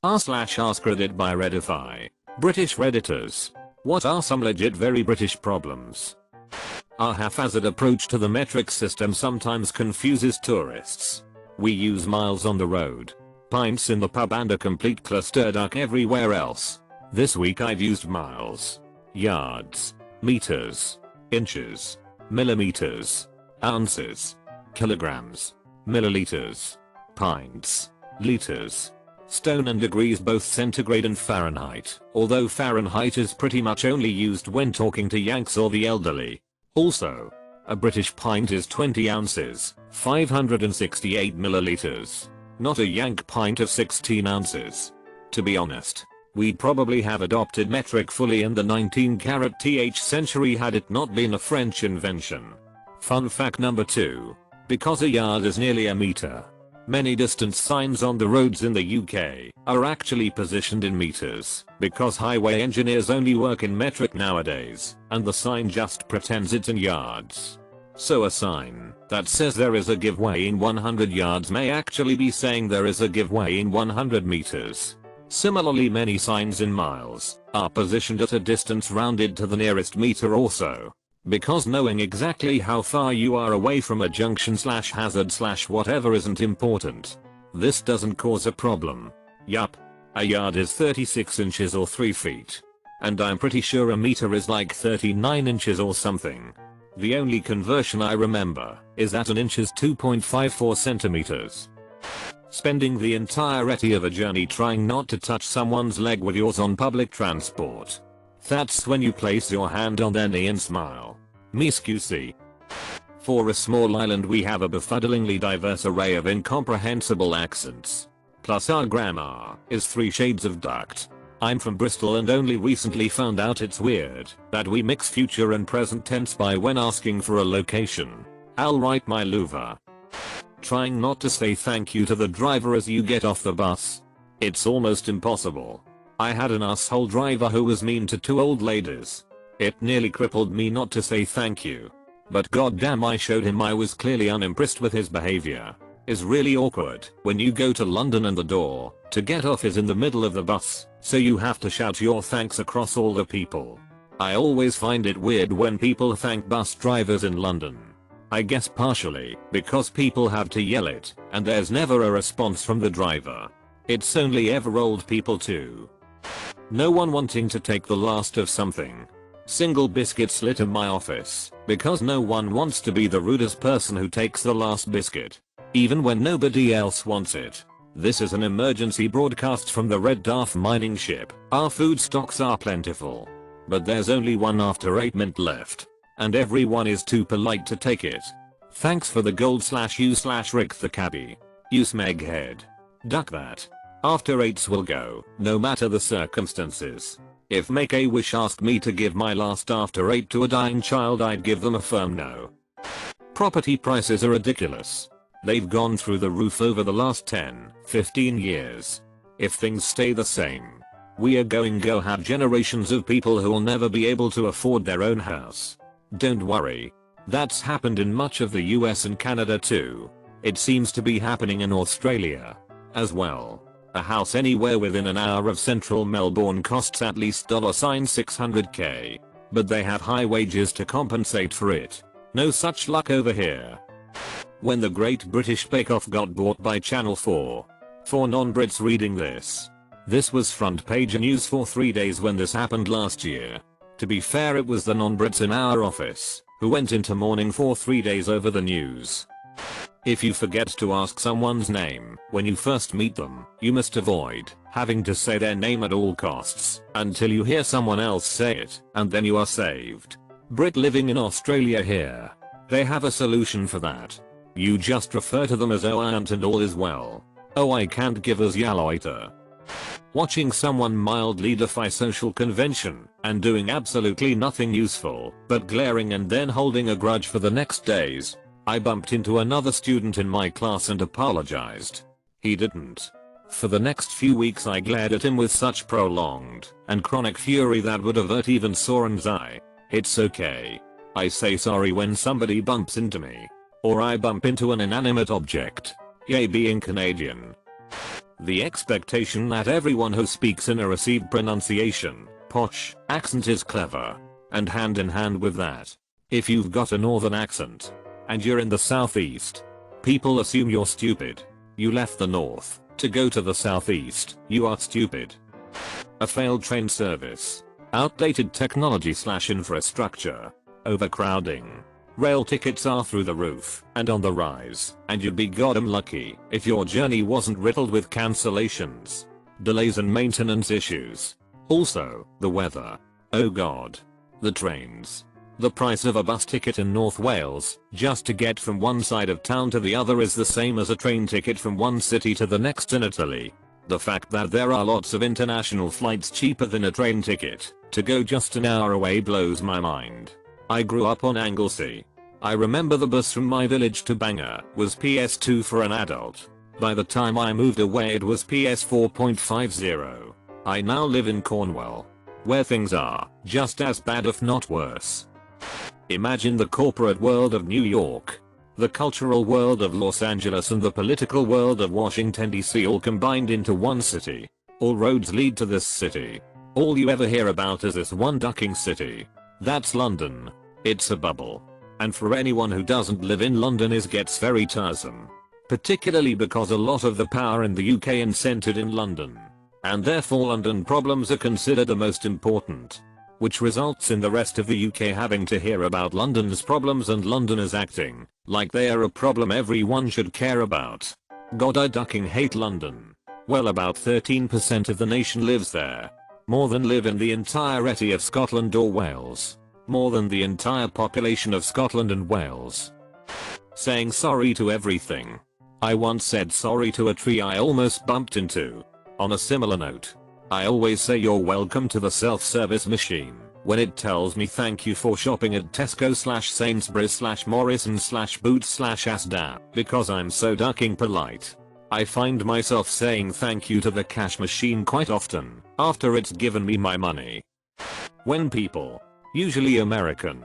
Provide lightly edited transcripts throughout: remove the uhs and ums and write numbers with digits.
r/AskReddit by Reddify. British Redditors. What are some legit very British problems? Our haphazard approach to the metric system sometimes confuses tourists. We use miles on the road, pints in the pub and a complete clusterduck everywhere else. This week I've used miles, yards, meters, inches, millimeters, ounces, kilograms, milliliters, pints, liters, stone and degrees, both centigrade and Fahrenheit, although Fahrenheit is pretty much only used when talking to Yanks or the elderly. Also, a British pint is 20 ounces, 568 milliliters, not a Yank pint of 16 ounces. To be honest, we'd probably have adopted metric fully in the 19th century had it not been a French invention. Fun fact number 2. Because a yard is nearly a meter, many distance signs on the roads in the UK are actually positioned in meters because highway engineers only work in metric nowadays, and the sign just pretends it's in yards. So a sign that says there is a giveaway in 100 yards may actually be saying there is a giveaway in 100 meters. Similarly, many signs in miles are positioned at a distance rounded to the nearest meter or so, because knowing exactly how far you are away from a junction / hazard / whatever isn't important. This doesn't cause a problem. Yup. A yard is 36 inches or 3 feet. And I'm pretty sure a meter is like 39 inches or something. The only conversion I remember is that an inch is 2.54 centimeters. Spending the entirety of a journey trying not to touch someone's leg with yours on public transport. That's when you place your hand on their knee and smile. M'excuse. For a small island we have a befuddlingly diverse array of incomprehensible accents. Plus our grammar is 3 shades of ducked. I'm from Bristol and only recently found out it's weird that we mix future and present tense by when asking for a location. I'll write my Louvre. Trying not to say thank you to the driver as you get off the bus. It's almost impossible. I had an asshole driver who was mean to 2 old ladies. It nearly crippled me not to say thank you. But goddamn, I showed him I was clearly unimpressed with his behavior. It's really awkward when you go to London and the door to get off is in the middle of the bus, so you have to shout your thanks across all the people. I always find it weird when people thank bus drivers in London. I guess partially because people have to yell it and there's never a response from the driver. It's only ever old people too. No one wanting to take the last of something. Single biscuit slit in my office because no one wants to be the rudest person who takes the last biscuit, even when nobody else wants it. This is an emergency broadcast from the Red Dwarf mining ship. Our food stocks are plentiful, but there's only 1 after 8 mint left, and everyone is too polite to take it. Thanks for the gold /you/ Rick the cabbie. You smeghead. Duck that. After 8s will go, no matter the circumstances. If Make-A-Wish asked me to give my last after 8 to a dying child, I'd give them a firm no. Property prices are ridiculous. They've gone through the roof over the last 10-15 years. If things stay the same, we are going to have generations of people who will never be able to afford their own house. Don't worry. That's happened in much of the US and Canada too. It seems to be happening in Australia as well. A house anywhere within an hour of central Melbourne costs at least $600k. But they have high wages to compensate for it. No such luck over here. When the Great British Bake Off got bought by Channel 4. For non-Brits reading this. This was front page news for 3 days when this happened last year. To be fair, it was the non-Brits in our office who went into mourning for 3 days over the news. If you forget to ask someone's name when you first meet them, you must avoid having to say their name at all costs until you hear someone else say it, and then you are saved. Brit living in Australia here. They have a solution for that. You just refer to them as "oh aunt" and all is well. Oh, I can't give us yaloiter. Watching someone mildly defy social convention and doing absolutely nothing useful but glaring and then holding a grudge for the next days. I bumped into another student in my class and apologized. He didn't. For the next few weeks I glared at him with such prolonged and chronic fury that would avert even Soren's eye. It's okay. I say sorry when somebody bumps into me. Or I bump into an inanimate object. Yay, being Canadian. The expectation that everyone who speaks in a received pronunciation, posh, accent is clever. And hand in hand with that, if you've got a northern accent, and you're in the southeast, people assume you're stupid. You left the north to go to the southeast, you are stupid. A failed train service, outdated technology / infrastructure, overcrowding. Rail tickets are through the roof and on the rise, and you'd be goddamn lucky if your journey wasn't riddled with cancellations, delays and maintenance issues. Also, the weather. Oh god. The trains. The price of a bus ticket in North Wales just to get from one side of town to the other is the same as a train ticket from one city to the next in Italy. The fact that there are lots of international flights cheaper than a train ticket to go just an hour away blows my mind. I grew up on Anglesey. I remember the bus from my village to Bangor was PS2 for an adult. By the time I moved away it was PS4.50. I now live in Cornwall, where things are just as bad if not worse. Imagine the corporate world of New York, the cultural world of Los Angeles and the political world of Washington DC all combined into one city. All roads lead to this city. All you ever hear about is this one ducking city. That's London. It's a bubble. And for anyone who doesn't live in London it gets very tiresome. Particularly because a lot of the power in the UK is centered in London. And therefore London problems are considered the most important. Which results in the rest of the UK having to hear about London's problems and Londoners acting like they are a problem everyone should care about. God, I ducking hate London. Well, about 13% of the nation lives there. More than live in the entirety of Scotland or Wales. More than the entire population of Scotland and Wales. Saying sorry to everything. I once said sorry to a tree I almost bumped into. On a similar note, I always say you're welcome to the self-service machine when it tells me thank you for shopping at Tesco / Sainsbury's / Morrison / Boots / Asda because I'm so ducking polite. I find myself saying thank you to the cash machine quite often after it's given me my money. When people, usually American,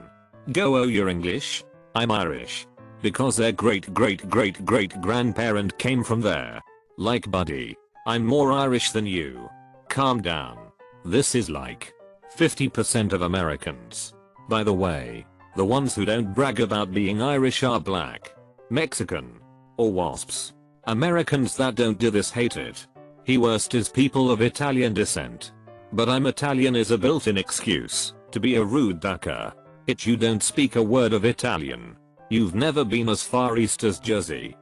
go, "Oh, you're English? I'm Irish." Because their great-great-great-great-grandparent came from there. Like, buddy, I'm more Irish than you. Calm down. This is like 50% of Americans. By the way, the ones who don't brag about being Irish are black, Mexican, or WASPs. Americans that don't do this hate it. The worst is people of Italian descent. But I'm Italian is a built-in excuse to be a rude ducker. You don't speak a word of Italian. You've never been as far east as Jersey.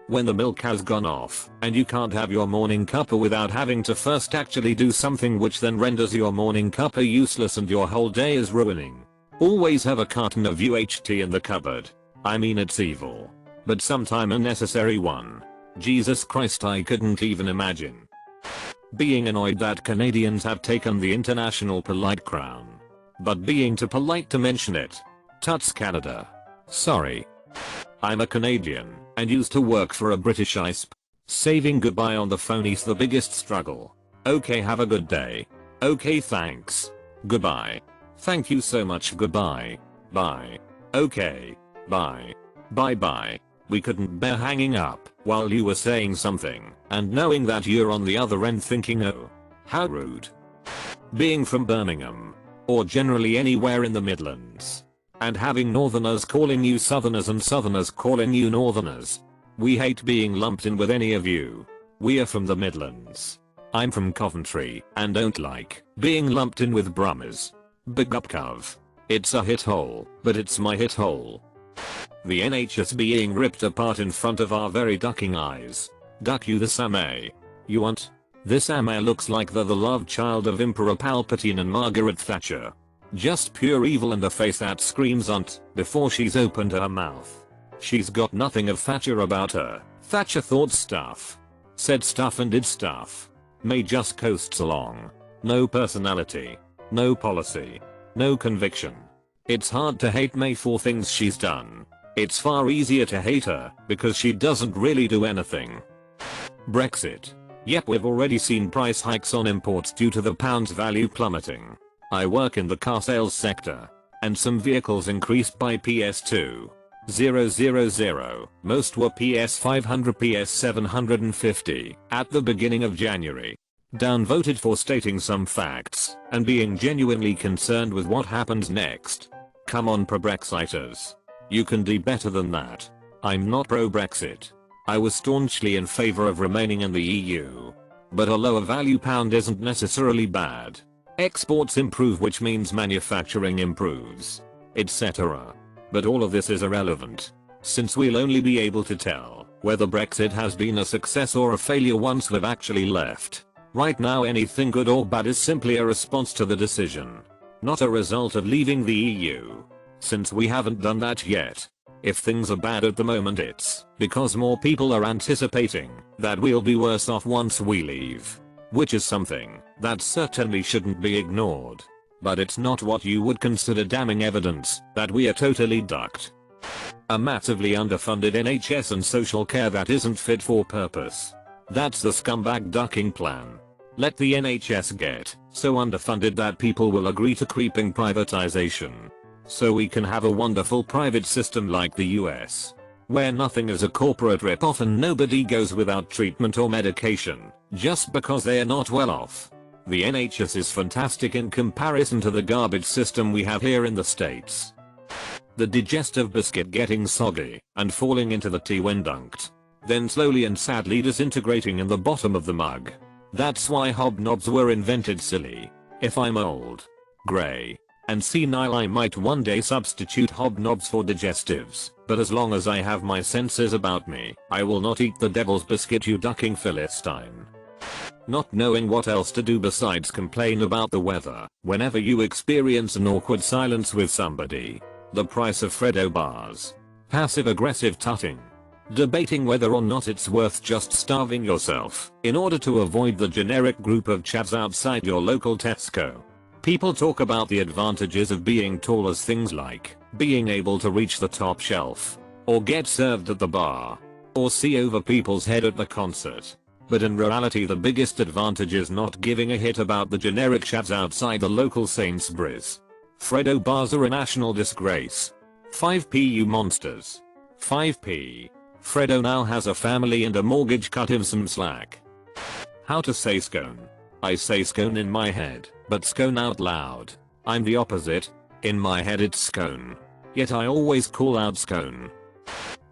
When the milk has gone off and you can't have your morning cuppa without having to first actually do something which then renders your morning cuppa useless and your whole day is ruining. Always have a carton of UHT in the cupboard. I mean, it's evil, but sometime a necessary one. Jesus Christ, I couldn't even imagine being annoyed that Canadians have taken the international polite crown, but being too polite to mention it. Tuts Canada. Sorry. I'm a Canadian and used to work for a British ISP. Saving goodbye on the phone is the biggest struggle. Okay, have a good day. Okay, thanks. Goodbye. Thank you so much. Goodbye. Bye. Okay. Bye. Bye bye. We couldn't bear hanging up while you were saying something and knowing that you're on the other end thinking, oh, how rude. Being from Birmingham, or generally anywhere in the Midlands, and having northerners calling you southerners and southerners calling you northerners. We hate being lumped in with any of you. We are from the Midlands. I'm from Coventry and don't like being lumped in with Brummers. Big up Cov. It's a hit hole, but it's my hit hole. The NHS being ripped apart in front of our very ducking eyes. Duck you this AMA. You want? This AMA looks like the love child of Emperor Palpatine and Margaret Thatcher. Just pure evil and a face that screams aunt before she's opened her mouth. She's got nothing of Thatcher about her. Thatcher thought stuff, said stuff and did stuff. May just coasts along. No personality, no policy, no conviction. It's hard to hate May for things she's done. It's far easier to hate her because she doesn't really do anything. Brexit. Yep, we've already seen price hikes on imports due to the pound's value plummeting. I work in the car sales sector, and some vehicles increased by PS2. 000. Most were PS 500, PS 750 at the beginning of January. Downvoted for stating some facts and being genuinely concerned with what happens next. Come on, pro-Brexiters. You can do better than that. I'm not pro-Brexit. I was staunchly in favor of remaining in the EU. But a lower value pound isn't necessarily bad. Exports improve, which means manufacturing improves, etc. But all of this is irrelevant, since we'll only be able to tell whether Brexit has been a success or a failure once we've actually left. Right now, anything good or bad is simply a response to the decision, not a result of leaving the EU. Since we haven't done that yet, if things are bad at the moment, it's because more people are anticipating that we'll be worse off once we leave. Which is something that certainly shouldn't be ignored. But it's not what you would consider damning evidence that we are totally ducked. A massively underfunded NHS and social care that isn't fit for purpose. That's the scumbag ducking plan. Let the NHS get so underfunded that people will agree to creeping privatization. So we can have a wonderful private system like the US, where nothing is a corporate rip-off and nobody goes without treatment or medication just because they are not well off. The NHS is fantastic in comparison to the garbage system we have here in the States. The digestive biscuit getting soggy and falling into the tea when dunked, then slowly and sadly disintegrating in the bottom of the mug. That's why hobnobs were invented, silly. If I'm old, grey, and senile, I might one day substitute hobnobs for digestives, but as long as I have my senses about me, I will not eat the devil's biscuit, you ducking Philistine. Not knowing what else to do besides complain about the weather whenever you experience an awkward silence with somebody. The price of Freddo bars. Passive aggressive tutting. Debating whether or not it's worth just starving yourself in order to avoid the generic group of chavs outside your local Tesco. People talk about the advantages of being tall as things like being able to reach the top shelf, or get served at the bar, or see over people's head at the concert. But in reality, the biggest advantage is not giving a hit about the generic chavs outside the local Sainsbury's. Freddo bars are a national disgrace. 5p, you monsters. 5p. Freddo now has a family and a mortgage, cut him some slack. How to say scone. I say scone in my head, but scone out loud. I'm the opposite. In my head it's scone. Yet I always call out scone.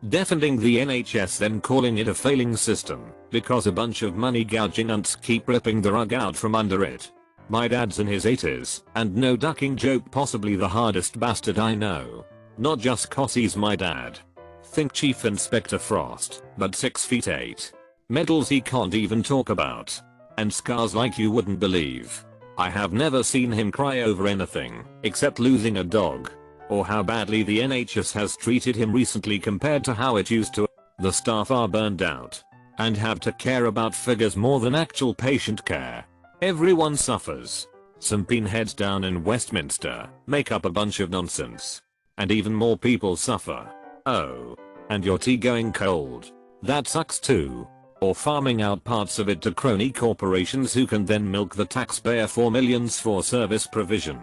Defending the NHS, then calling it a failing system because a bunch of money gouging ants keep ripping the rug out from under it. My dad's in his 80s, and no ducking joke, possibly the hardest bastard I know. Not just 'cause he's my dad. Think Chief Inspector Frost, but 6'8". Medals he can't even talk about. And scars like you wouldn't believe. I have never seen him cry over anything except losing a dog, or how badly the NHS has treated him recently compared to how it used to. The staff are burned out and have to care about figures more than actual patient care. Everyone suffers. Some pinheads down in Westminster make up a bunch of nonsense. And even more people suffer. Oh. And your tea going cold. That sucks too. Or farming out parts of it to crony corporations who can then milk the taxpayer for millions for service provision.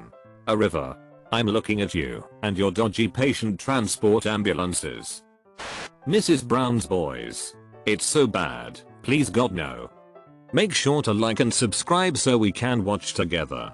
A river. I'm looking at you and your dodgy patient transport ambulances. Mrs. Brown's boys. It's so bad. Please God no. Make sure to like and subscribe so we can watch together.